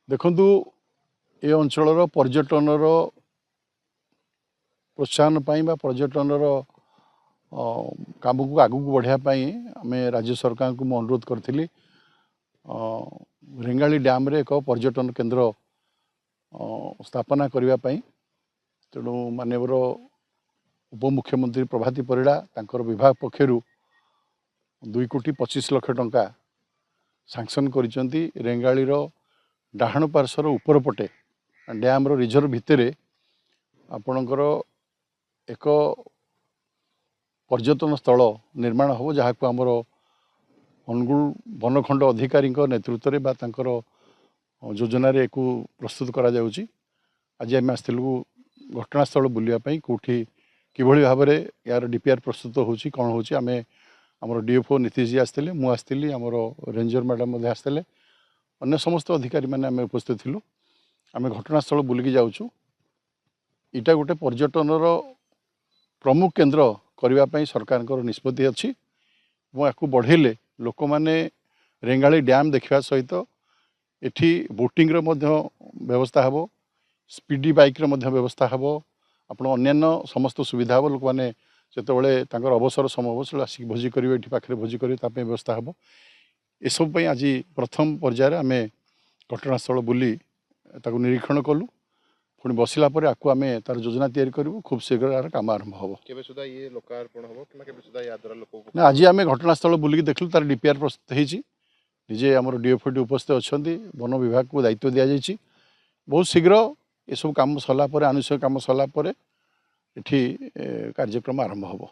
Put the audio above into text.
देखु ए अंचल पर्यटन प्रोत्साहन पर्यटन काम को आगू बढ़ापी आम राज्य सरकार को मुझे अनुरोध करी रेंगाली डैम रे एक पर्यटन केन्द्र स्थापना करने तेणु मानवर उपमुख्यमंत्री प्रभाती परिड़ा तांकर विभाग पक्षर 2,25,00,000 टंका सांक्शन करिसेंती रेंगाली डाहाण पार्श्वर उपर पटे डैम रिजर्व भितर आपणकर एक पर्यटन स्थल निर्माण हो जहाँ को आमर अनुगुल वनखंड अधिकारी नेतृत्व में योजन एक प्रस्तुत करा जाउची। आज आम आसलु घटनास्थल बुलायापी कौटी किभली भाव में यार डीपीआर प्रस्तुत होची कौन होची आमे आमर डीएफओ नीतीश जी आसते मुझे आमर रेंजर मैडम आसते अन्य समस्त अधिकारी मैंने आम उपस्थित थिलु। आम घटनास्थल बुलिकी जाऊँ इटा गोटे पर्यटन प्रमुख केन्द्र करने सरकार निष्पत्ति अच्छी या बढ़ेले लोक मैंने रेंगाली डैम देखा सहित एठी बोटिंग व्यवस्था हे स्पीडी बाइक व्यवस्था हे आपण अन्य समस्त सुविधा हे लोक मैंने जो अवसर समय हे आसिक भोजी करेंगे ये पाखे भोजी करेंगे व्यवस्था हे ये सब आज प्रथम पर्यायर आम घटनास्थल बुली निरीक्षण कलु पुणी बसला आपको आम तार योजना तैयारी करूँ खूब शीघ्र यार काम आरंभ हम ना आज आम घटनास्थल बुलिक देखलु तार डीपीआर प्रस्तुत होती निजे आमर डीएफओ उपस्थित अच्छा वन विभाग को दायित्व दि जाइए बहुत शीघ्र ये सब कम सरला आनुषंगिक कम सरला कार्यक्रम आरंभ हम।